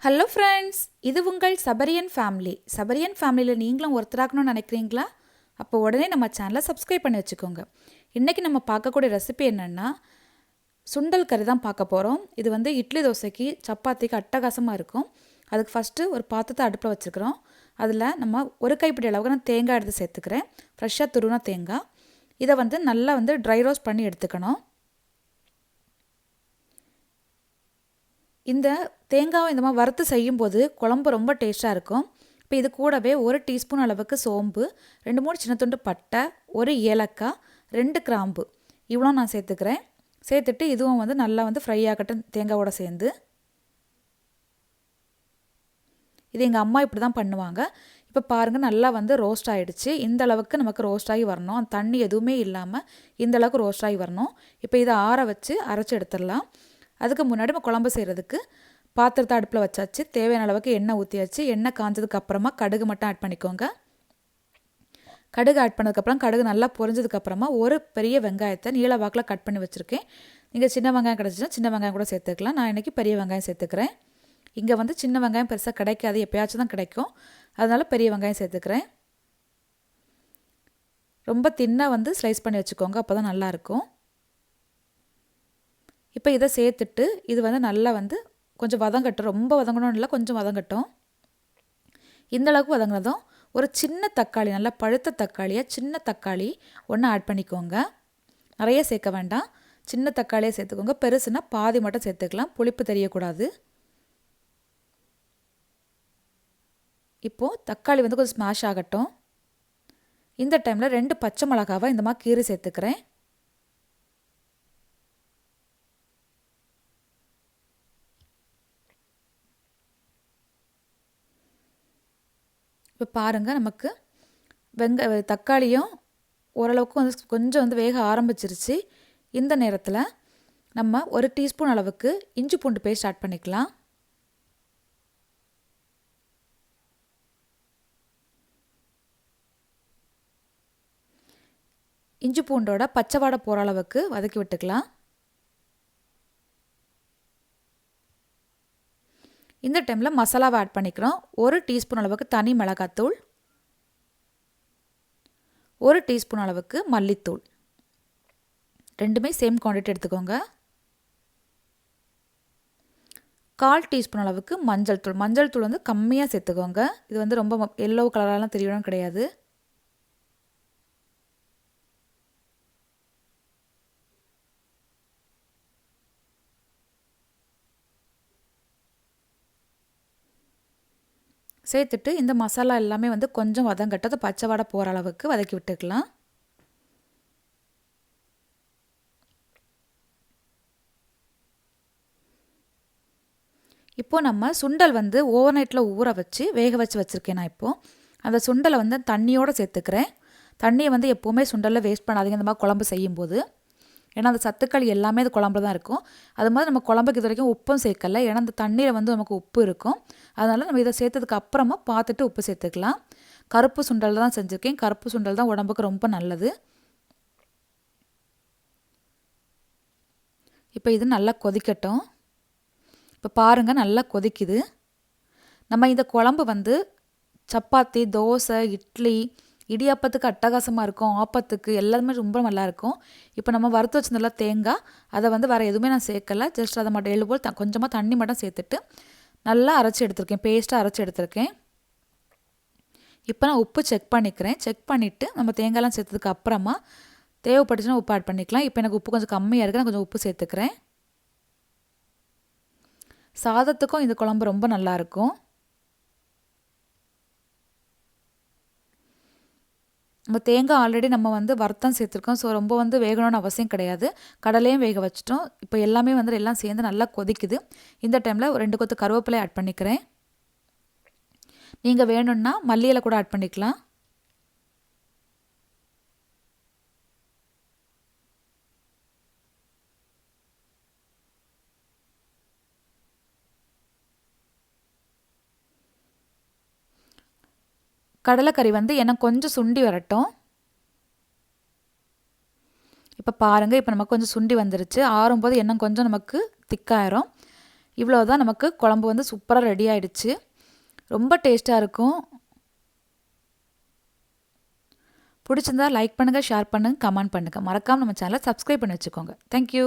Hello friends, இது உங்கள் சபரியன் family. சபரியன் ஃபேமிலியில் நீங்களும் ஒருத்தராகணும்னு நினைக்கிறீங்களா? அப்போ உடனே நம்ம சேனலை சப்ஸ்கிரைப் பண்ணி வச்சுக்கோங்க. இன்றைக்கி நம்ம பார்க்கக்கூடிய ரெசிபி என்னென்னா சுண்டல் கறி தான் பார்க்க போகிறோம். இது வந்து இட்லி தோசைக்கு சப்பாத்திக்கு அட்டகாசமாக இருக்கும். அதுக்கு ஃபஸ்ட்டு ஒரு பாத்திரத்தை அடுப்பில் வச்சுக்கிறோம். அதில் நம்ம ஒரு கைப்பிடி அளவுக்கு நான் தேங்காய் எடுத்து சேர்த்துக்கிறேன். ஃப்ரெஷ்ஷாக துருவின தேங்காய். இதை வந்து நல்லா ட்ரை ரோஸ்ட் பண்ணி எடுத்துக்கணும். இந்த தேங்காவை இந்த மாதிரி வறுத்து செய்யும்போது குழம்பு ரொம்ப டேஸ்ட்டாக இருக்கும். இப்போ இது கூடவே 1 டீஸ்பூன் அளவுக்கு சோம்பு, 2-3 சின்ன துண்டு பட்டை, 1 ஏலக்காய், 2 கிராம்பு இவ்வளோ நான் சேர்த்துக்கிறேன். சேர்த்துட்டு இதுவும் நல்லா ஃப்ரை ஆகட்டும் தேங்காவோட சேர்ந்து. இது எங்கள் அம்மா இப்படி தான் பண்ணுவாங்க. இப்போ பாருங்கள் நல்லா ரோஸ்ட் ஆகிடுச்சு. இந்த அளவுக்கு நமக்கு ரோஸ்ட் ஆகி வரணும். அந்த தண்ணி எதுவுமே இல்லாமல் இந்த அளவுக்கு ரோஸ்ட் ஆகி வரணும். இப்போ இதை ஆற வச்சு அரைச்சி எடுத்துடலாம். அதுக்கு முன்னாடி நம்ம குழம்பு செய்கிறதுக்கு பாத்திரத்தை அடுப்பில் வச்சாச்சு. தேவையான அளவுக்கு எண்ணெய் ஊற்றியாச்சு. எண்ணெய் காஞ்சதுக்கு அப்புறமா கடுகு மட்டும் ஆட் பண்ணிக்கோங்க. கடுகு ஆட் பண்ணதுக்கப்புறம் கடுகு நல்லா பொரிஞ்சதுக்கப்புறமா ஒரு பெரிய வெங்காயத்தை நீல வாக்கில் கட் பண்ணி வச்சுருக்கேன். நீங்கள் சின்ன வெங்காயம் கிடச்சின்னா சின்ன வெங்காயம் கூட சேர்த்துக்கலாம். நான் இன்றைக்கி பெரிய வெங்காயம் சேர்த்துக்கிறேன். இங்கே சின்ன வெங்காயம் பெருசாக கிடைக்காது, எப்போயாச்சும் தான் கிடைக்கும். அதனால் பெரிய வெங்காயம் சேர்த்துக்கிறேன். ரொம்ப தின்னாக ஸ்லைஸ் பண்ணி வச்சுக்கோங்க, அப்போ தான் நல்லாயிருக்கும். இப்போ இதை சேர்த்துட்டு இது நல்லா கொஞ்சம் வதங்கட்டும். ரொம்ப வதங்கணும்னு இல்லை, கொஞ்சம் வதங்கட்டும். இந்த அளவுக்கு வதங்கினதும் ஒரு சின்ன தக்காளி, நல்லா பழுத்த தக்காளியாக சின்ன தக்காளி ஒன்று ஆட் பண்ணிக்கோங்க. நிறைய சேர்க்க வேண்டாம், சின்ன தக்காளியை சேர்த்துக்கோங்க. பெருசுனா பாதி மட்டும் சேர்த்துக்கலாம், புளிப்பு தெரியக்கூடாது. இப்போது தக்காளி கொஞ்சம் ஸ்மாஷ் ஆகட்டும். இந்த டைமில் 2 பச்சை மிளகாவை இந்த மாதிரி கீரை சேர்த்துக்கிறேன். இப்போ பாருங்கள், நமக்கு தக்காளியும் ஓரளவுக்கு கொஞ்சம் வேக ஆரம்பிச்சிருச்சு. இந்த நேரத்தில் நம்ம 1 டீஸ்பூன் அளவுக்கு இஞ்சி பூண்டு பேஸ்ட் ஆட் பண்ணிக்கலாம். இஞ்சி பூண்டோட பச்சை வாடை போகிற அளவுக்கு வதக்கி விட்டுக்கலாம். இந்த டைமில் மசாலாவை ஆட் பண்ணிக்கிறோம். 1 டீஸ்பூன் அளவுக்கு தனி மிளகாத்தூள், 1 டீஸ்பூன் அளவுக்கு மல்லித்தூள், ரெண்டுமே சேம் குவான்டிட்டி எடுத்துக்கோங்க. 1/4 டீஸ்பூன் அளவுக்கு மஞ்சள் தூள். மஞ்சள் தூள் கம்மியாக சேர்த்துக்கோங்க. இது ரொம்ப எல்லோ கலரெலாம் தெரியணும் கிடையாது. சேர்த்துட்டு இந்த மசாலா எல்லாமே கொஞ்சம் வதங்கட்டது, பச்சை வாடை போகிற அளவுக்கு வதக்கி விட்டுக்கலாம். இப்போது நம்ம சுண்டல் ஓவர் நைட்டில் ஊற வச்சு வேக வச்சுருக்கேன். நான் இப்போது அந்த சுண்டலை தண்ணியோடு சேர்த்துக்கிறேன். தண்ணியை எப்போவுமே சுண்டலில் வேஸ்ட் பண்ணாதீங்க இந்த மாதிரி குழம்பு செய்யும்போது. ஏன்னா அந்த சத்துக்கள் எல்லாமே அது குழம்புல தான் இருக்கும். அது மாதிரி நம்ம குழம்புக்கு இது வரைக்கும் உப்பும் சேர்க்கலை. ஏன்னா அந்த தண்ணியில் நமக்கு உப்பு இருக்கும். அதனால் நம்ம இதை சேர்த்ததுக்கு அப்புறமா பார்த்துட்டு உப்பு சேர்த்துக்கலாம். கருப்பு சுண்டல் தான் செஞ்சுருக்கேன். கருப்பு சுண்டல் தான் உடம்புக்கு ரொம்ப நல்லது. இப்போ இது நல்லா கொதிக்கட்டும். இப்போ பாருங்கள், நல்லா கொதிக்குது. நம்ம இந்த குழம்பு சப்பாத்தி, தோசை, இட்லி, இடியாப்பத்துக்கு அட்டகாசமாக இருக்கும். ஆப்பத்துக்கு எல்லாமே ரொம்ப நல்லாயிருக்கும். இப்போ நம்ம வறுத்து வச்சிருந்தல தேங்காய், அதை வேறு எதுவுமே நான் சேர்க்கலை. ஜஸ்ட் அதை மட்டும் எழுபோல் கொஞ்சமாக தண்ணி மட்டும் சேர்த்துட்டு நல்லா அரைச்சி எடுத்துருக்கேன். பேஸ்ட்டாக அரைச்சி எடுத்துருக்கேன். இப்போ நான் உப்பு செக் பண்ணிக்கிறேன். செக் பண்ணிவிட்டு நம்ம தேங்காய்லாம் சேர்த்ததுக்கு அப்புறமா தேவைப்பட்டுச்சுன்னா உப்பு ஆட் பண்ணிக்கலாம். இப்போ எனக்கு உப்பு கொஞ்சம் கம்மியாக இருக்குது, நான் கொஞ்சம் உப்பு சேர்த்துக்கிறேன். சாதத்துக்கும் இந்த குழம்பு ரொம்ப நல்லாயிருக்கும். நம்ம தேங்காய் ஆல்ரெடி நம்ம வறுத்தான் சேர்த்துருக்கோம். ஸோ ரொம்ப வேகணும்னு அவசியம் கிடையாது. கடலையும் வேக வச்சிட்டோம். இப்போ எல்லாமே எல்லாம் சேர்ந்து நல்லா கொதிக்குது. இந்த டைமில் 2 கொத்து கருவேப்பிலை ஆட் பண்ணிக்கிறேன். நீங்கள் வேணும்னா மல்லி இலை கூட ஆட் பண்ணிக்கலாம். கடலைக்கறி எனக்கு கொஞ்சம் சுண்டி வரட்டும். இப்போ பாருங்கள், இப்போ நமக்கு கொஞ்சம் சுண்டி வந்துருச்சு. ஆறும்போது கொஞ்சம் நமக்கு திக்காயிரும். இவ்வளோதான் நமக்கு குழம்பு வந்து சூப்பராக ரெடி ஆயிடுச்சு. ரொம்ப டேஸ்ட்டாக இருக்கும். பிடிச்சிருந்தா லைக் பண்ணுங்கள், ஷேர் பண்ணுங்கள், கமெண்ட் பண்ணுங்கள். மறக்காமல் நம்ம சேனலை சப்ஸ்கிரைப் பண்ணி வச்சுக்கோங்க. தேங்க்யூ.